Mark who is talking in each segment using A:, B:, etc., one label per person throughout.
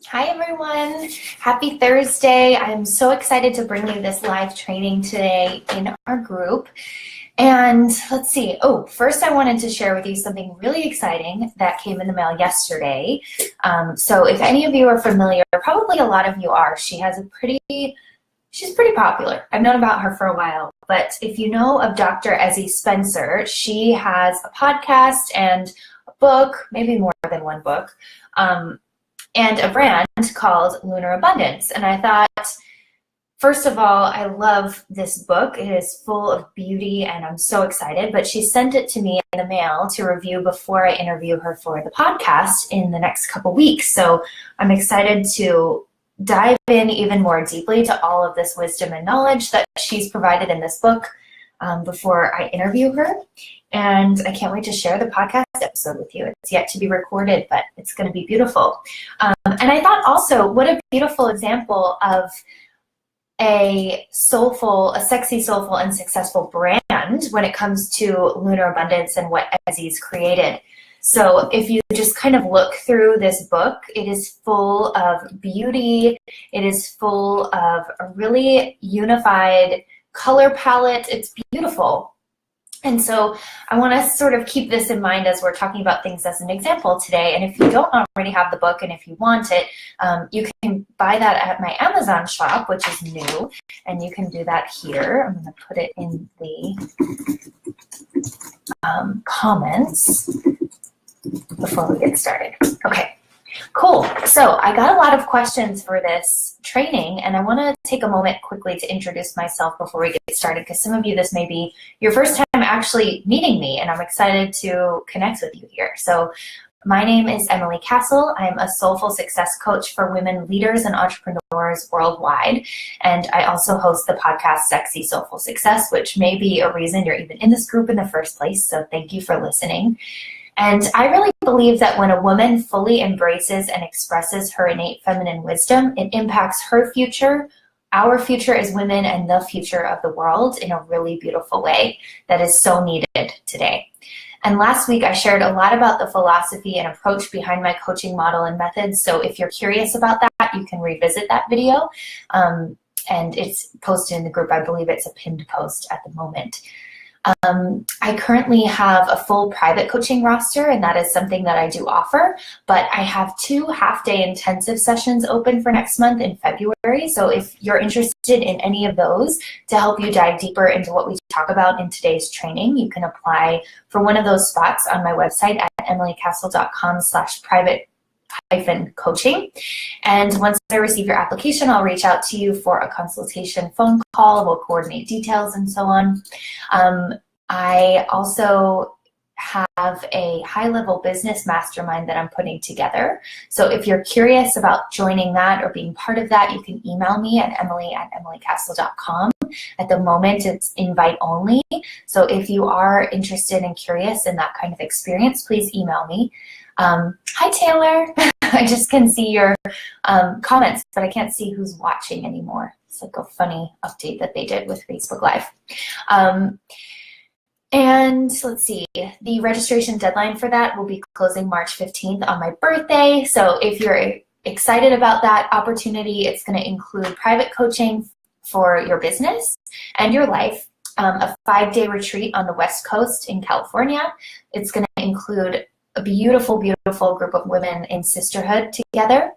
A: Hi everyone, happy Thursday. I'm so excited to bring you this live training today in our group. And let's see, first I wanted to share with you something really exciting that came in the mail yesterday. So if any of you are familiar, probably a lot of you are, she's pretty popular. I've known about her for a while, but if you know of Dr. Ezzie Spencer, she has a podcast and a book, maybe more than one book, and a brand called Lunar Abundance. And I thought, first of all, I love this book. It is full of beauty and I'm so excited, but she sent it to me in the mail to review before I interview her for the podcast in the next couple weeks. So I'm excited to dive in even more deeply to all of this wisdom and knowledge that she's provided in this book before I interview her. And I can't wait to share the podcast episode with you. It's yet to be recorded, but it's going to be beautiful. And I thought also, what a beautiful example of a sexy, soulful, and successful brand when it comes to Lunar Abundance and what Ezzie's created. So if you just kind of look through this book, it is full of beauty. It is full of a really unified color palette. It's beautiful. And so I want to sort of keep this in mind as we're talking about things as an example today. And if you don't already have the book and if you want it, you can buy that at my Amazon shop, which is new. And you can do that here. I'm going to put it in the comments before we get started. Okay. Cool. So I got a lot of questions for this training, and I want to take a moment quickly to introduce myself before we get started, because some of you, this may be your first time actually meeting me, and I'm excited to connect with you here. So my name is Emily Castle. I'm a soulful success coach for women leaders and entrepreneurs worldwide, and I also host the podcast Sexy Soulful Success, which may be a reason you're even in this group in the first place, so thank you for listening. And I really believe that when a woman fully embraces and expresses her innate feminine wisdom, it impacts her future, our future as women, and the future of the world in a really beautiful way that is so needed today. And last week I shared a lot about the philosophy and approach behind my coaching model and methods. So if you're curious about that, you can revisit that video. And it's posted in the group. I believe it's a pinned post at the moment. I currently have a full private coaching roster, and that is something that I do offer, but I have 2 half-day intensive sessions open for next month in February. So if you're interested in any of those to help you dive deeper into what we talk about in today's training, you can apply for one of those spots on my website at emilycastle.com/private-coaching. And once I receive your application, I'll reach out to you for a consultation phone call. We'll coordinate details and so on. I also have a high-level business mastermind that I'm putting together. So if you're curious about joining that or being part of that, you can email me at emily@emilycastle.com. At the moment, it's invite only. So if you are interested and curious in that kind of experience, please email me. Hi, Taylor. I just can see your comments, but I can't see who's watching anymore. It's like a funny update that they did with Facebook Live. And let's see, the registration deadline for that will be closing March 15th on my birthday. So if you're excited about that opportunity, it's going to include private coaching for your business and your life, a 5-day retreat on the West Coast in California. It's going to include a beautiful, beautiful group of women in sisterhood together,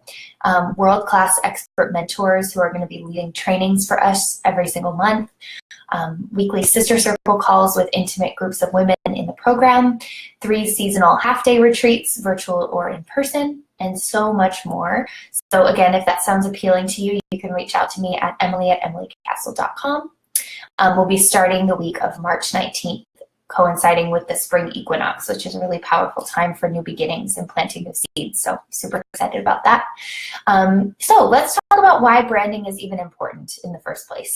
A: world-class expert mentors who are going to be leading trainings for us every single month, weekly sister circle calls with intimate groups of women in the program, 3 seasonal half-day retreats, virtual or in person, and so much more. So again, if that sounds appealing to you, you can reach out to me at emily@emilycastle.com. We'll be starting the week of March 19th. Coinciding with the spring equinox, which is a really powerful time for new beginnings and planting new seeds. So super excited about that. So let's talk about why branding is even important in the first place.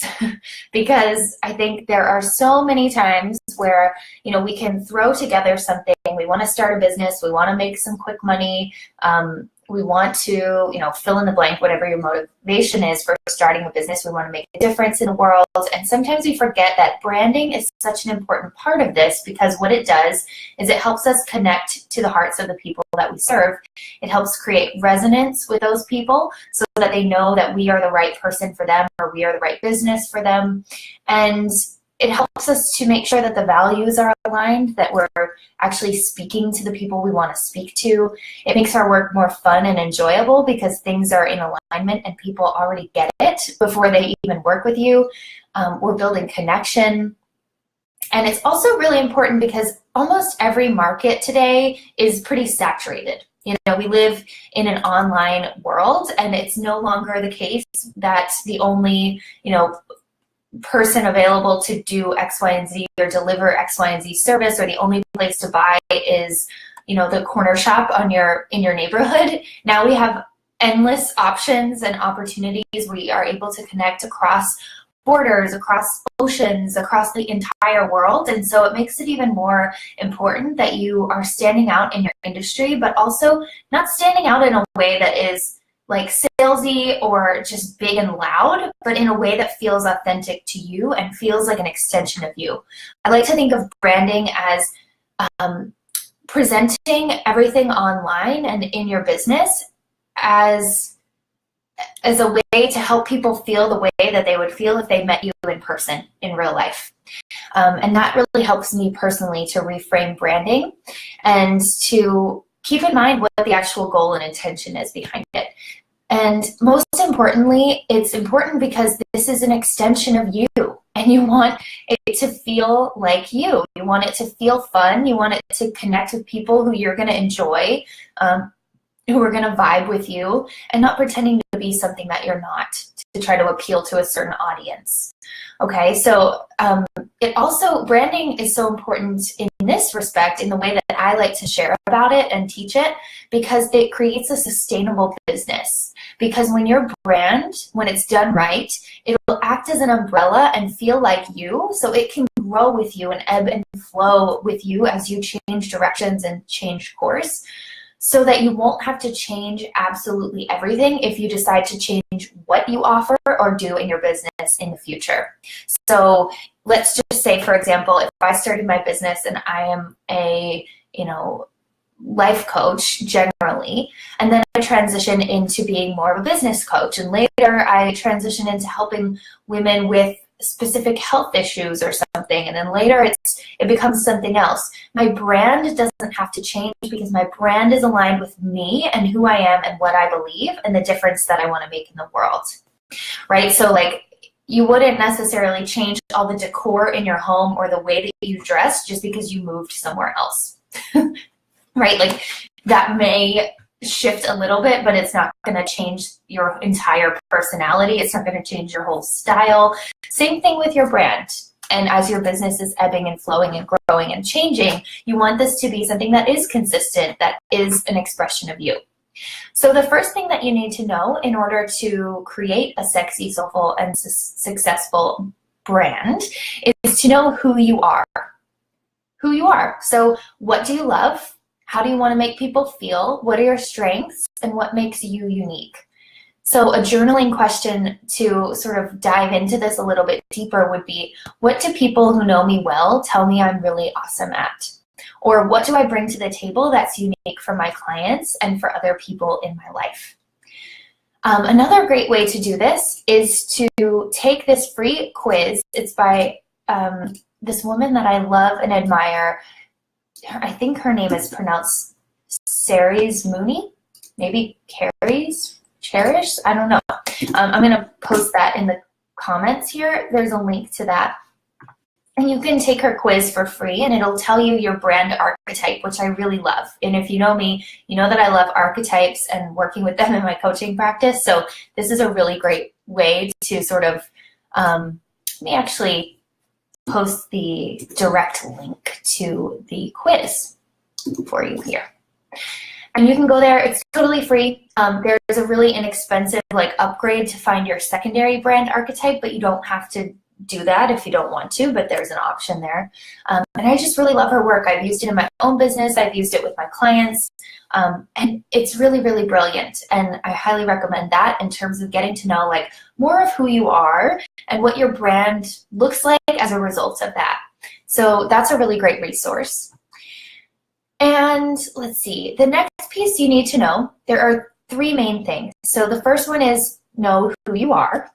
A: Because I think there are so many times where, we can throw together something. We want to start a business. We want to make some quick money. We want to, fill in the blank, whatever your motivation is for starting a business. We want to make a difference in the world. And sometimes we forget that branding is such an important part of this, because what it does is it helps us connect to the hearts of the people that we serve. It helps create resonance with those people so that they know that we are the right person for them, or we are the right business for them. And it helps us to make sure that the values are aligned, that we're actually speaking to the people we want to speak to. It makes our work more fun and enjoyable because things are in alignment and people already get it before they even work with you. We're building connection. And it's also really important because almost every market today is pretty saturated. We live in an online world, and it's no longer the case that the only, person available to do X, Y, and Z or deliver X, Y, and Z service, or the only place to buy is, the corner shop in your neighborhood. Now we have endless options and opportunities. We are able to connect across borders, across oceans, across the entire world. And so it makes it even more important that you are standing out in your industry, but also not standing out in a way that is like salesy or just big and loud, but in a way that feels authentic to you and feels like an extension of you. I like to think of branding as presenting everything online and in your business as a way to help people feel the way that they would feel if they met you in person in real life. And that really helps me personally to reframe branding and to keep in mind what the actual goal and intention is behind it. And most importantly, it's important because this is an extension of you, and you want it to feel like you. You want it to feel fun. You want it to connect with people who you're going to enjoy, who are going to vibe with you, and not pretending to be something that you're not to try to appeal to a certain audience. Okay, so branding is so important in this respect, in the way that I like to share about it and teach it, because it creates a sustainable business. Because when your brand, when it's done right, it will act as an umbrella and feel like you, so it can grow with you and ebb and flow with you as you change directions and change course, so that you won't have to change absolutely everything if you decide to change what you offer or do in your business in the future. So let's just say, for example, if I started my business and I am a, life coach generally, and then I transition into being more of a business coach, and later I transition into helping women with specific health issues or something, and then later it becomes something else. My brand doesn't have to change because my brand is aligned with me and who I am and what I believe and the difference that I want to make in the world, right? So like, you wouldn't necessarily change all the decor in your home or the way that you dress just because you moved somewhere else, right? Like, that may shift a little bit, but it's not going to change your entire personality. It's not going to change your whole style. Same thing with your brand. And as your business is ebbing and flowing and growing and changing, you want this to be something that is consistent, that is an expression of you. So the first thing that you need to know in order to create a sexy, soulful, and successful brand is to know who you are. Who you are. So what do you love? How do you want to make people feel? What are your strengths? And what makes you unique? So a journaling question to sort of dive into this a little bit deeper would be, what do people who know me well tell me I'm really awesome at? Or what do I bring to the table that's unique for my clients and for other people in my life? Another great way to do this is to take this free quiz. It's by this woman that I love and admire. I think her name is pronounced Ceres Mooney, maybe Carrie's Cherish. I don't know. I'm going to post that in the comments here. There's a link to that. And you can take her quiz for free, and it'll tell you your brand archetype, which I really love. And if you know me, you know that I love archetypes and working with them in my coaching practice. So this is a really great way to sort of, let me actually post the direct link to the quiz for you here. And you can go there. It's totally free. There's a really inexpensive upgrade to find your secondary brand archetype, but you don't have to do that if you don't want to, but there's an option there. And I just really love her work. I've used it in my own business. I've used it with my clients. And it's really, really brilliant. And I highly recommend that in terms of getting to know like more of who you are and what your brand looks like as a result of that. So that's a really great resource. And let's see, the next piece you need to know, there are 3 main things. So the first one is know who you are.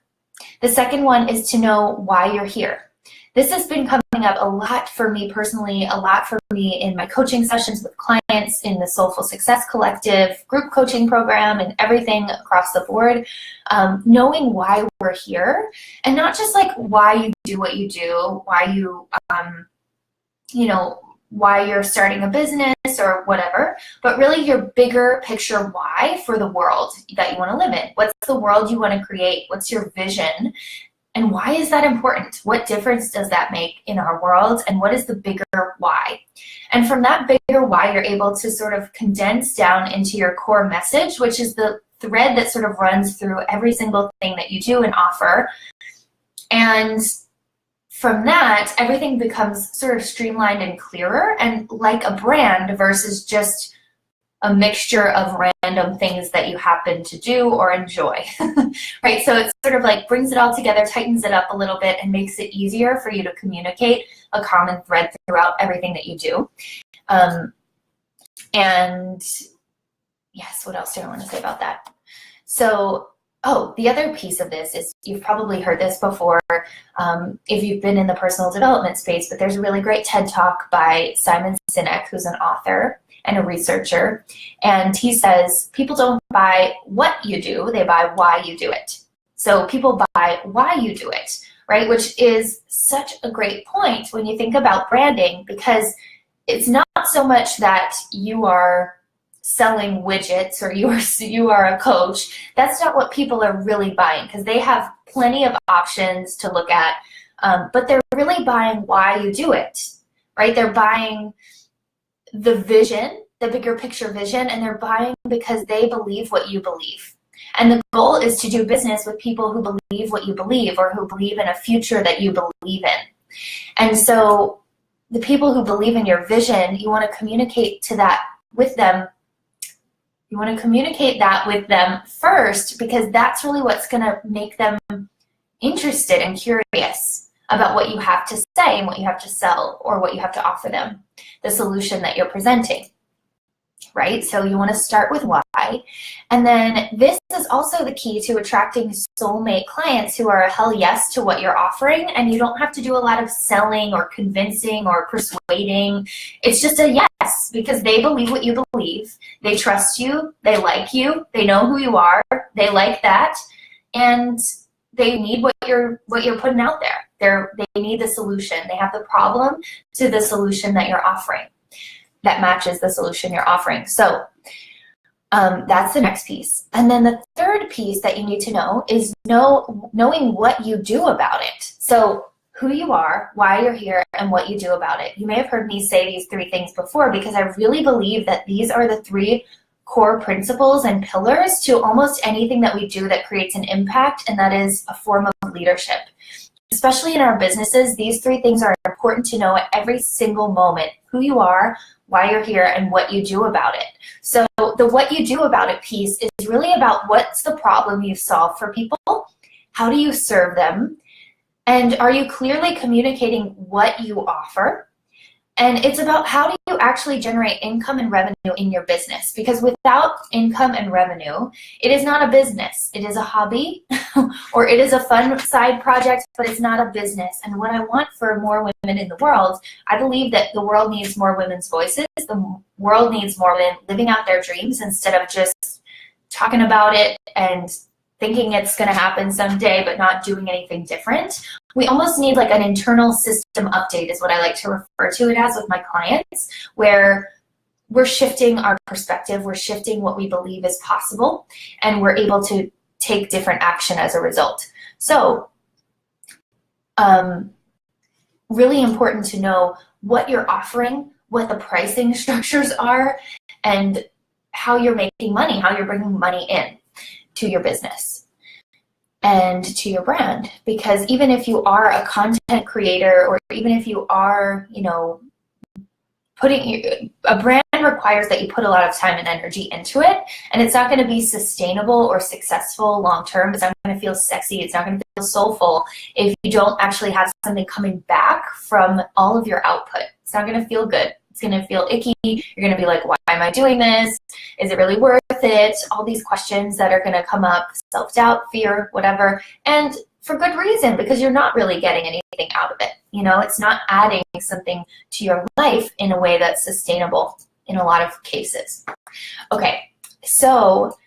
A: The second one is to know why you're here. This has been coming up a lot for me personally, a lot for me in my coaching sessions with clients, in the Soulful Success Collective group coaching program, and everything across the board. Knowing why we're here, and not just like why you do what you do, why you, why you're starting a business or whatever, but really your bigger picture why for the world that you want to live in. What's the world you want to create? What's your vision? And why is that important? What difference does that make in our world? And what is the bigger why? And from that bigger why, you're able to sort of condense down into your core message, which is the thread that sort of runs through every single thing that you do and offer. And from that, everything becomes sort of streamlined and clearer and like a brand versus just a mixture of random things that you happen to do or enjoy, right? So it's sort of like brings it all together, tightens it up a little bit, and makes it easier for you to communicate a common thread throughout everything that you do. And yes, what else do I want to say about that? So, the other piece of this is, you've probably heard this before if you've been in the personal development space, but there's a really great TED Talk by Simon Sinek, who's an author and a researcher. And he says, people don't buy what you do, they buy why you do it. So people buy why you do it, right? Which is such a great point when you think about branding, because it's not so much that you are selling widgets or you are a coach. That's not what people are really buying, because they have plenty of options to look at, but they're really buying why you do it, right? They're buying the vision, the bigger picture vision, and they're buying because they believe what you believe. And the goal is to do business with people who believe what you believe, or who believe in a future that you believe in. And so the people who believe in your vision, you want to communicate to that with them. You want to communicate that with them first, because that's really what's going to make them interested and curious about what you have to say and what you have to sell, or what you have to offer them, the solution that you're presenting, right? So you want to start with why. And then this is also the key to attracting soulmate clients who are a hell yes to what you're offering, and you don't have to do a lot of selling or convincing or persuading. It's just a yes, because they believe what you believe, they trust you, they like you, they know who you are, they like that, and they need what you're putting out there. They need the solution. They have the problem to the solution that you're offering that matches the solution you're offering. So that's the next piece. And then the third piece that you need to know is knowing what you do about it. So who you are, why you're here, and what you do about it. You may have heard me say these 3 things before, because I really believe that these are the 3 core principles and pillars to almost anything that we do that creates an impact, and that is a form of leadership. Especially in our businesses, these 3 things are important to know at every single moment: who you are, why you're here, and what you do about it. So the what you do about it piece is really about what's the problem you solve for people, how do you serve them, and are you clearly communicating what you offer? And it's about how do you actually generate income and revenue in your business, because without income and revenue, it is not a business. It is a hobby or it is a fun side project, but it's not a business. And what I want for more women in the world, I believe that the world needs more women's voices. The world needs more women living out their dreams instead of just talking about it and thinking it's going to happen someday, but not doing anything different. We almost need like an internal system update, is what I like to refer to it as with my clients, where we're shifting our perspective, we're shifting what we believe is possible, and we're able to take different action as a result. So really important to know what you're offering, what the pricing structures are, and how you're making money, how you're bringing money in to your business. and to your brand. Because even if you are a content creator, or even if you are, you know, a brand requires that you put a lot of time and energy into it, and it's not going to be sustainable or successful long term. It's not going to feel sexy. It's not going to feel soulful if you don't actually have something coming back from all of your output. It's not going to feel good. It's going to feel icky. You're going to be like, why am I doing this? Is it really worth it? All these questions that are going to come up, self-doubt, fear, whatever. And for good reason, because you're not really getting anything out of it. You know, it's not adding something to your life in a way that's sustainable in a lot of cases. Okay, so,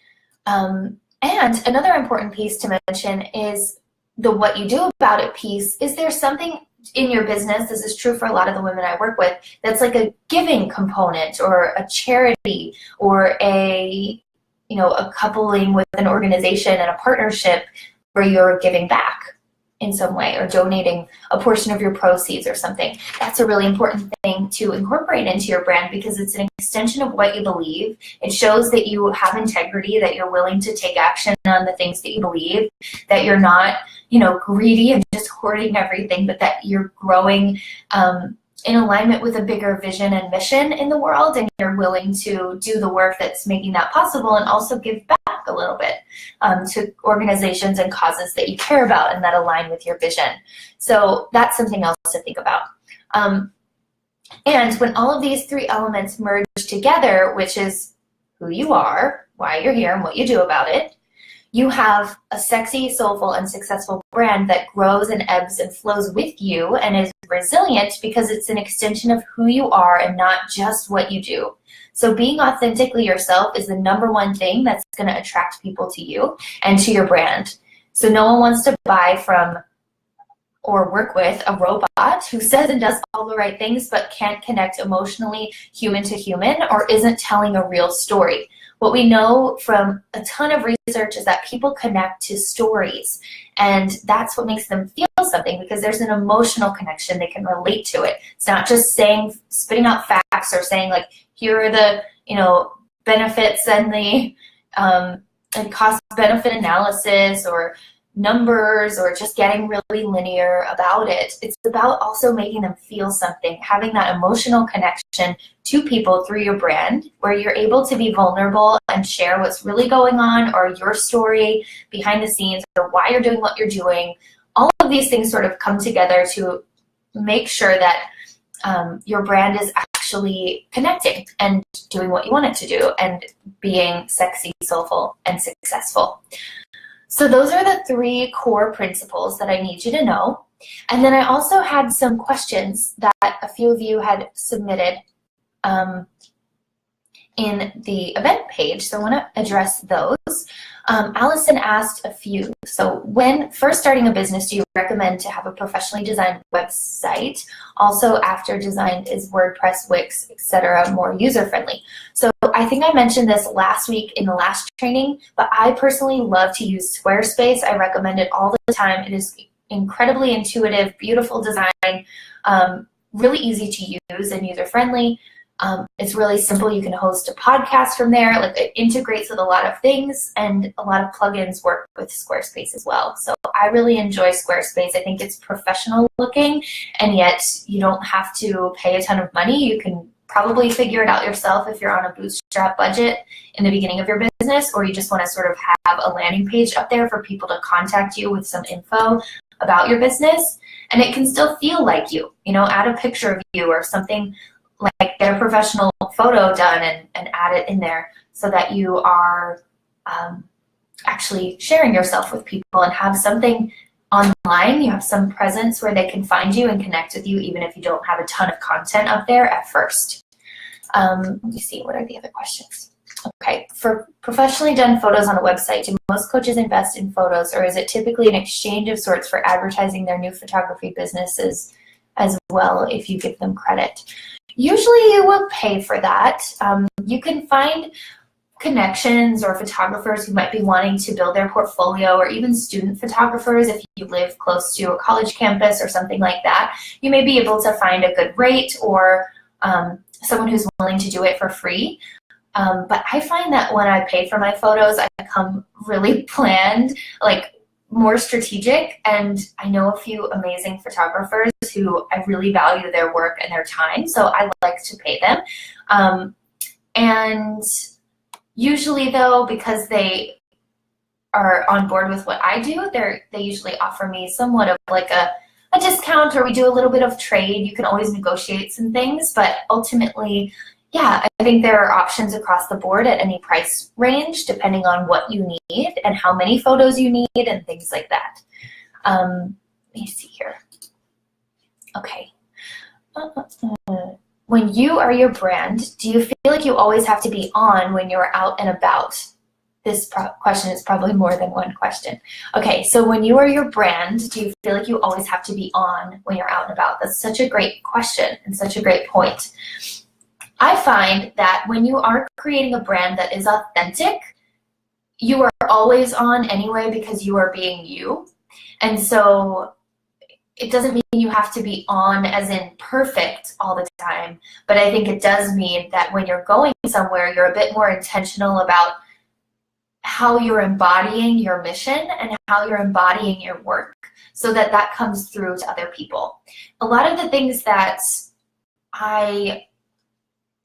A: and another important piece to mention is the what you do about it piece. Is there something in your business, this is true for a lot of the women I work with, that's like a giving component or a charity or a, you know, a coupling with an organization and a partnership where you're giving back in some way or donating a portion of your proceeds or something. That's a really important thing to incorporate into your brand because it's an extension of what you believe. It shows that you have integrity, that you're willing to take action on the things that you believe, that you're not, you know, greedy and just hoarding everything, but that you're growing in alignment with a bigger vision and mission in the world, and you're willing to do the work that's making that possible and also give back a little bit to organizations and causes that you care about and that align with your vision. So that's something else to think about. And when all of these three elements merge together, which is who you are, why you're here, and what you do about it, you have a sexy, soulful, and successful brand that grows and ebbs and flows with you and is resilient because it's an extension of who you are and not just what you do. So being authentically yourself is the #1 thing that's going to attract people to you and to your brand. So no one wants to buy from or work with a robot who says and does all the right things but can't connect emotionally human to human or isn't telling a real story. What we know from a ton of research is that people connect to stories, and that's what makes them feel something because there's an emotional connection. They can relate to it. It's not just spitting out facts or saying like, here are the, you know, benefits and the and cost benefit analysis or numbers or just getting really linear about it. It's about also making them feel something, having that emotional connection to people through your brand where you're able to be vulnerable and share what's really going on or your story behind the scenes or why you're doing what you're doing. All of these things sort of come together to make sure that your brand is actually connecting and doing what you want it to do and being sexy, soulful, and successful. So those are the 3 core principles that I need you to know. And then I also had some questions that a few of you had submitted in the event page, so I want to address those. Allison asked a few. So when first starting a business, do you recommend to have a professionally designed website? Also, after designed, is WordPress, Wix, etc. more user-friendly? So I think I mentioned this last week in the last training, but I personally love to use Squarespace. I recommend it all the time. It is incredibly intuitive, beautiful design, really easy to use and user-friendly. It's really simple. You can host a podcast from there. Like, it integrates with a lot of things, and a lot of plugins work with Squarespace as well. So I really enjoy Squarespace. I think it's professional looking, and yet you don't have to pay a ton of money. You can probably figure it out yourself if you're on a bootstrap budget in the beginning of your business, or you just want to sort of have a landing page up there for people to contact you with some info about your business. And it can still feel like you, add a picture of you or something, like get a professional photo done and add it in there so that you are actually sharing yourself with people and have something online. You have some presence where they can find you and connect with you even if you don't have a ton of content up there at first. Let me see, what are the other questions? Okay, for professionally done photos on a website, do most coaches invest in photos, or is it typically an exchange of sorts for advertising their new photography businesses as well if you give them credit? Usually you will pay for that. You can find connections or photographers who might be wanting to build their portfolio, or even student photographers if you live close to a college campus or something like that. You may be able to find a good rate or someone who's willing to do it for free. But I find that when I pay for my photos, I come really planned. Like, more strategic, and I know a few amazing photographers who I really value their work and their time, so I like to pay them. And usually though, because they are on board with what I do, they usually offer me somewhat of like a discount, or we do a little bit of trade. You can always negotiate some things, but ultimately, yeah, I think there are options across the board at any price range, depending on what you need and how many photos you need and things like that. Let me see here. Okay. When you are your brand, do you feel like you always have to be on when you're out and about? This question is probably more than one question. Okay, so when you are your brand, do you feel like you always have to be on when you're out and about? That's such a great question and such a great point. I find that when you are creating a brand that is authentic, you are always on anyway because you are being you. And so it doesn't mean you have to be on as in perfect all the time, but I think it does mean that when you're going somewhere, you're a bit more intentional about how you're embodying your mission and how you're embodying your work, so that that comes through to other people. A lot of the things that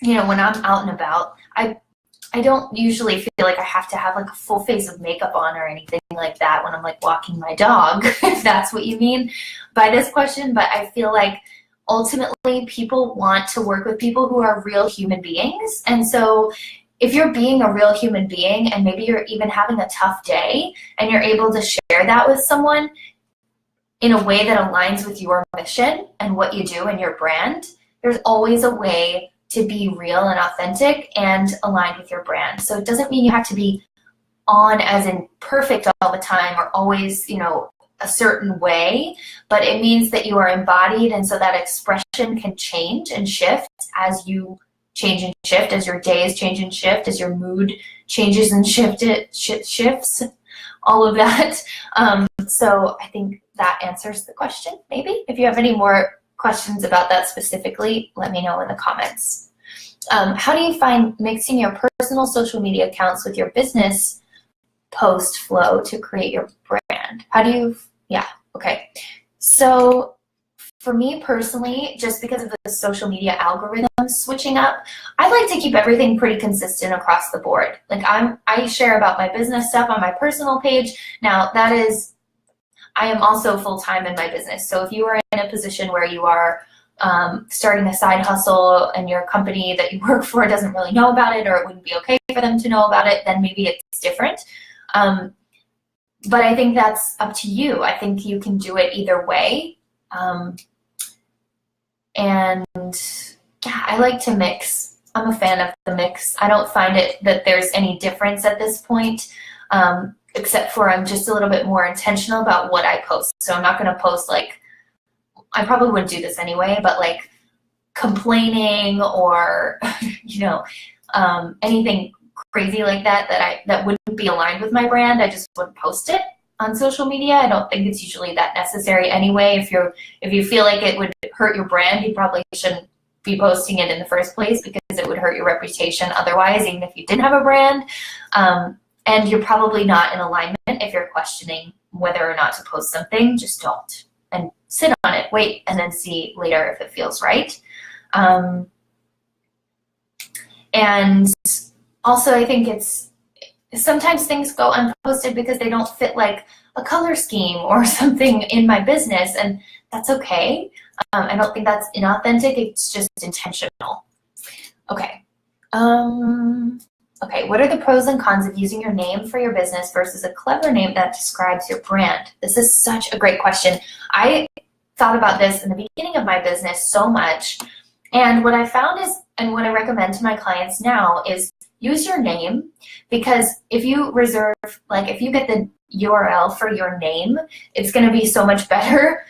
A: when I'm out and about, I don't usually feel like I have to have like a full face of makeup on or anything like that when I'm like walking my dog, if that's what you mean by this question. But I feel like ultimately people want to work with people who are real human beings. And so if you're being a real human being and maybe you're even having a tough day and you're able to share that with someone in a way that aligns with your mission and what you do and your brand, there's always a way to be real and authentic and aligned with your brand. So it doesn't mean you have to be on as in perfect all the time or always, a certain way, but it means that you are embodied, and so that expression can change and shift as you change and shift, as your days change and shift, as your mood changes and shifts, all of that. So I think that answers the question, maybe. If you have any more questions about that specifically, let me know in the comments. How do you find mixing your personal social media accounts with your business post flow to create your brand? Okay. So for me personally, just because of the social media algorithms switching up, I like to keep everything pretty consistent across the board. Like I share about my business stuff on my personal page. Now I am also full-time in my business. So if you are in a position where you are starting a side hustle and your company that you work for doesn't really know about it, or it wouldn't be okay for them to know about it, then maybe it's different. But I think that's up to you. I think you can do it either way. And yeah, I like to mix. I'm a fan of the mix. I don't find that there's any difference at this point, except for I'm just a little bit more intentional about what I post. So I'm not going to post I probably wouldn't do this anyway, but like complaining or, anything crazy like that wouldn't be aligned with my brand. I just wouldn't post it on social media. I don't think it's usually that necessary anyway. If you feel like it would hurt your brand, you probably shouldn't be posting it in the first place, because it would hurt your reputation otherwise, even if you didn't have a brand. And you're probably not in alignment if you're questioning whether or not to post something. Just don't. And sit on it, wait, and then see later if it feels right. And also I think sometimes things go unposted because they don't fit like a color scheme or something in my business, and that's okay. I don't think that's inauthentic, it's just intentional. Okay. Okay, what are the pros and cons of using your name for your business versus a clever name that describes your brand? This is such a great question. I thought about this in the beginning of my business so much, and what I found is, and what I recommend to my clients now, is use your name, because if you if you get the URL for your name, it's going to be so much better,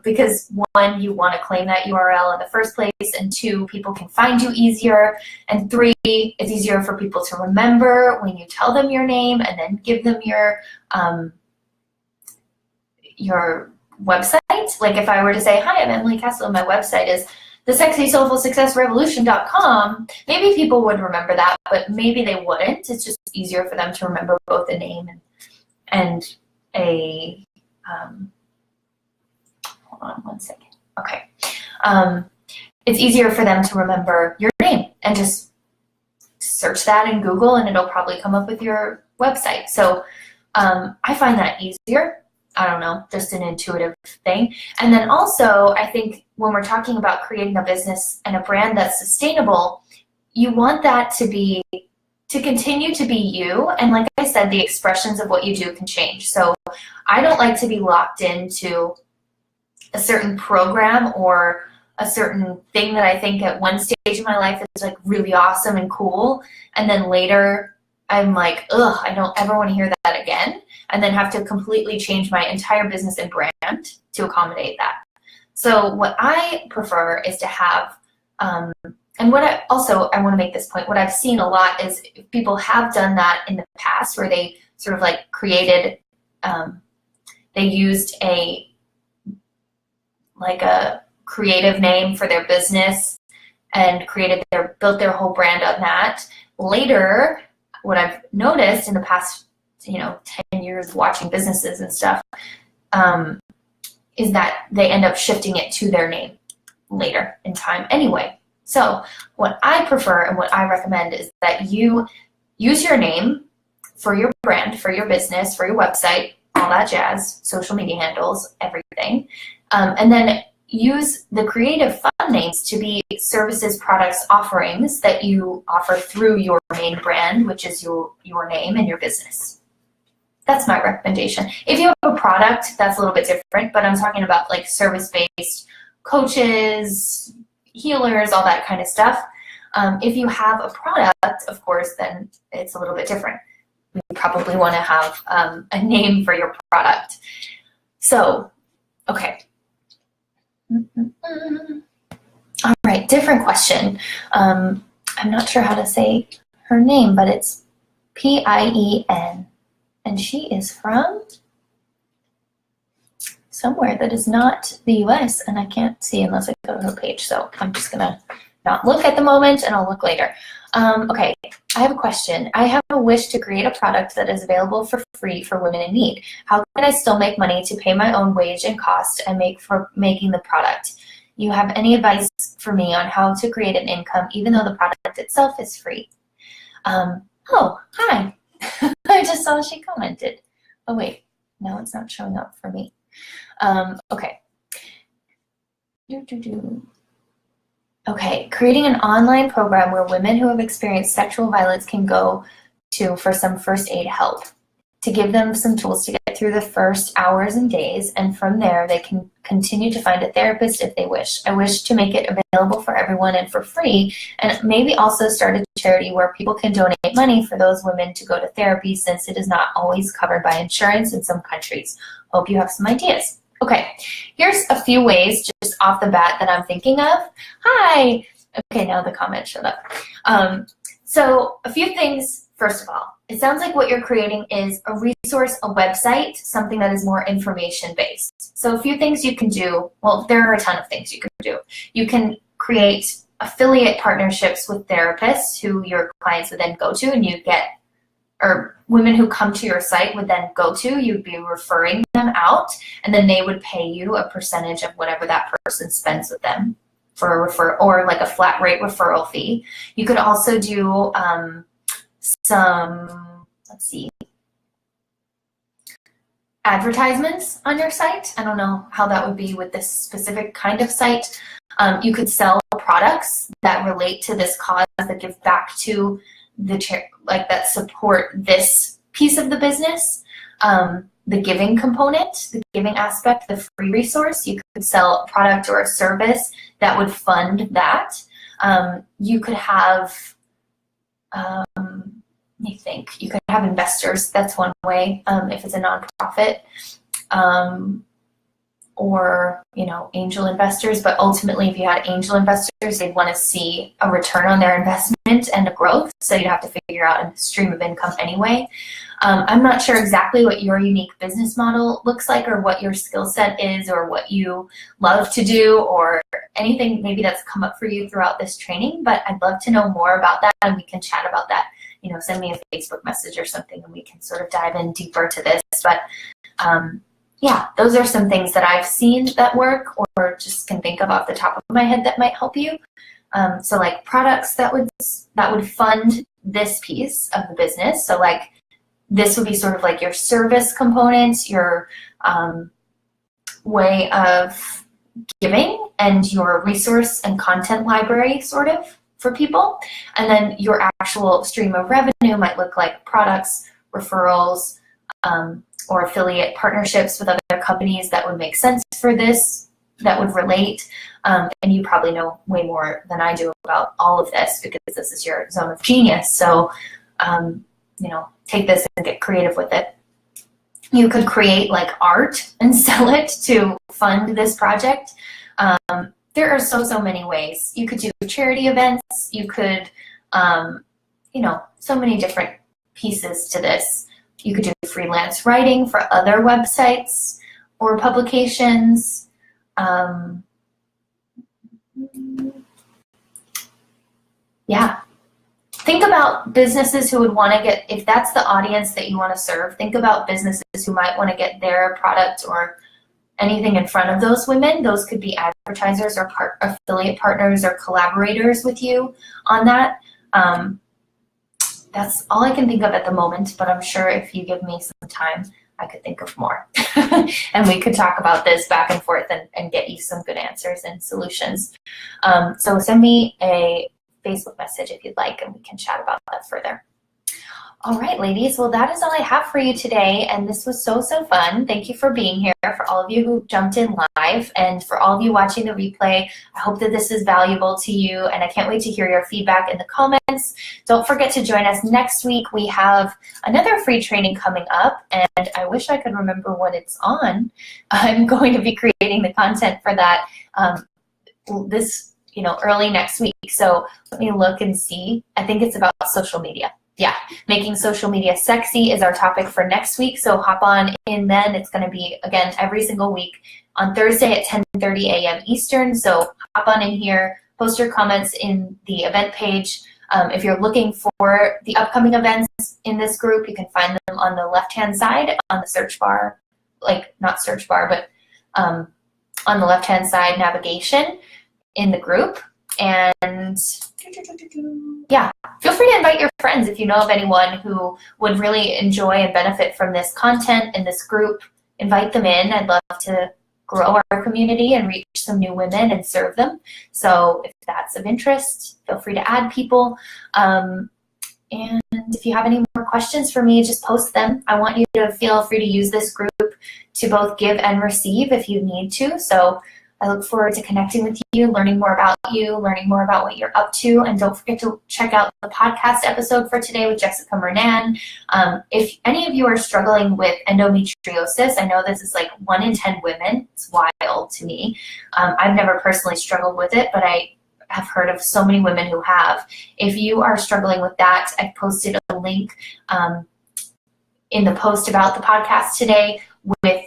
A: because one, you want to claim that URL in the first place, and two, people can find you easier, and three, it's easier for people to remember when you tell them your name and then give them your website. Like if I were to say, hi, I'm Emily Castle, and my website is thesexysoulfulsuccessrevolution.com, maybe people would remember that, but maybe they wouldn't. It's just easier for them to remember both the name and a, hold on one second. Okay. It's easier for them to remember your name and just search that in Google and it'll probably come up with your website. So I find that easier. I don't know, just an intuitive thing. And then also, I think when we're talking about creating a business and a brand that's sustainable, you want that to continue to be you. And like I said, the expressions of what you do can change. So I don't like to be locked into a certain program or a certain thing that I think at one stage of my life is like really awesome and cool. And then later I'm like, ugh, I don't ever want to hear that again. And then have to completely change my entire business and brand to accommodate that. So what I prefer is to have, and what I want to make this point, what I've seen a lot is people have done that in the past where they sort of like created, they used a creative name for their business and built their whole brand on that. Later, what I've noticed in the past 10 years watching businesses and stuff, is that they end up shifting it to their name later in time anyway. So what I prefer and what I recommend is that you use your name for your brand, for your business, for your website, all that jazz, social media handles, everything. And then use the creative fun names to be services, products, offerings that you offer through your main brand, which is your name and your business. That's my recommendation. If you have a product, that's a little bit different, but I'm talking about like service-based coaches, healers, all that kind of stuff. If you have a product, of course, then it's a little bit different. You probably want to have a name for your product. So, okay. All right, different question. I'm not sure how to say her name, but it's Pien, and she is from somewhere that is not the US, and I can't see unless I go to her page, so I'm just gonna not look at the moment and I'll look later. Okay, I have a question. I have a wish to create a product that is available for free for women in need. How can I still make money to pay my own wage and cost and make for making the product? You have any advice for me on how to create an income even though the product itself is free? Oh, hi. I just saw she commented. Oh wait, now it's not showing up for me. Okay. Okay, creating an online program where women who have experienced sexual violence can go to for some first aid help, to give them some tools to get through the first hours and days, and from there they can continue to find a therapist if they wish. I wish to make it available for everyone and for free, and maybe also start a charity where people can donate money for those women to go to therapy, since it is not always covered by insurance in some countries. Hope you have some ideas. Okay, here's a few ways just off the bat that I'm thinking of. Hi! Okay, now the comment showed up. So a few things, first of all, it sounds like what you're creating is a resource, a website, something that is more information-based. So a few things you can do, well, there are a ton of things you can do. You can create affiliate partnerships with therapists who your clients would then go to, and you get, or women who come to your site would then go to, you'd be referring them out, and then they would pay you a percentage of whatever that person spends with them for a refer, or like a flat rate referral fee. You could also do some, let's see, advertisements on your site. I don't know how that would be with this specific kind of site. You could sell products that relate to this cause, that give back to the like that support this piece of the business, the giving component, the giving aspect, the free resource. You could sell a product or a service that would fund that. You could have, let me think, you could have investors. That's one way, if it's a nonprofit. Or, you know, angel investors, but ultimately if you had angel investors, they'd want to see a return on their investment and a growth, so you'd have to figure out a stream of income anyway. I'm not sure exactly what your unique business model looks like, or what your skill set is, or what you love to do, or anything maybe that's come up for you throughout this training, but I'd love to know more about that, and we can chat about that. You know, send me a Facebook message or something and we can sort of dive in deeper to this. But Yeah, those are some things that I've seen that work or just can think of off the top of my head that might help you. So like products that would fund this piece of the business. So like this would be sort of like your service components, your way of giving, and your resource and content library sort of for people. And then your actual stream of revenue might look like products, referrals, or affiliate partnerships with other companies that would make sense for this, that would relate. And you probably know way more than I do about all of this because this is your zone of genius. So, you know, take this and get creative with it. You could create like art and sell it to fund this project. There are so many ways. You could do charity events. You could, you know, so many different pieces to this. You could do freelance writing for other websites or publications. Yeah. Think about businesses who would want to get, if that's the audience that you want to serve, think about businesses who might want to get their product or anything in front of those women. Those could be advertisers or affiliate partners or collaborators with you on that. That's all I can think of at the moment, but I'm sure if you give me some time, I could think of more. And we could talk about this back and forth and get you some good answers and solutions. So send me a Facebook message if you'd like, and we can chat about that further. All right, ladies, well, that is all I have for you today, and this was so fun. Thank you for being here, for all of you who jumped in live, and for all of you watching the replay. I hope that this is valuable to you, and I can't wait to hear your feedback in the comments. Don't forget to join us next week. We have another free training coming up, and I wish I could remember what it's on. I'm going to be creating the content for that early next week. So let me look and see. I think it's about social media. Yeah, making social media sexy is our topic for next week. So hop on in then. It's going to be, again, every single week on Thursday at 10:30 a.m. Eastern. So hop on in here, post your comments in the event page. If you're looking for the upcoming events in this group, you can find them on the left-hand side on the search bar, like not search bar, but on the left-hand side navigation in the group. And yeah, feel free to invite your friends if you know of anyone who would really enjoy and benefit from this content in this group. Invite them in. I'd love to grow our community and reach some new women and serve them. So if that's of interest, feel free to add people. And if you have any more questions for me, just post them. I want you to feel free to use this group to both give and receive if you need to. So I look forward to connecting with you, learning more about you, learning more about what you're up to. And don't forget to check out the podcast episode for today with Jessica Mernan. If any of you are struggling with endometriosis, I know this is like 1 in 10 women. It's wild to me. I've never personally struggled with it, but I have heard of so many women who have. If you are struggling with that, I've posted a link in the post about the podcast today with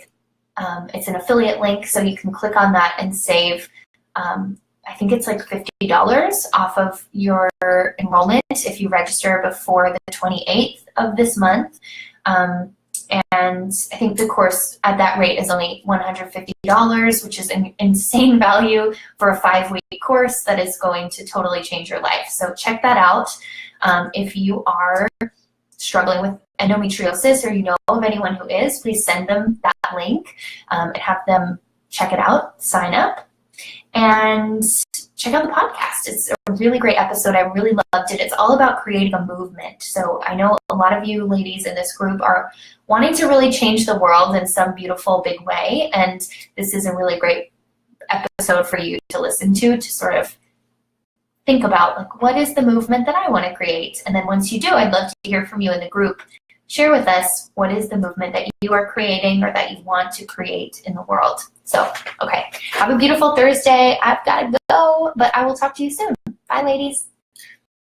A: it's an affiliate link, so you can click on that and save, I think it's like $50 off of your enrollment if you register before the 28th of this month. And I think the course at that rate is only $150, which is an insane value for a 5-week course that is going to totally change your life. So check that out. If you are struggling with endometriosis or you know of anyone who is, please send them that link and have them check it out, sign up, and check out the podcast. It's a really great episode. I really loved it. It's all about creating a movement. So I know a lot of you ladies in this group are wanting to really change the world in some beautiful, big way, and this is a really great episode for you to listen to sort of think about, like, what is the movement that I want to create? And then once you do, I'd love to hear from you in the group. Share with us what is the movement that you are creating or that you want to create in the world. So, okay, have a beautiful Thursday. I've got to go, but I will talk to you soon. Bye, ladies.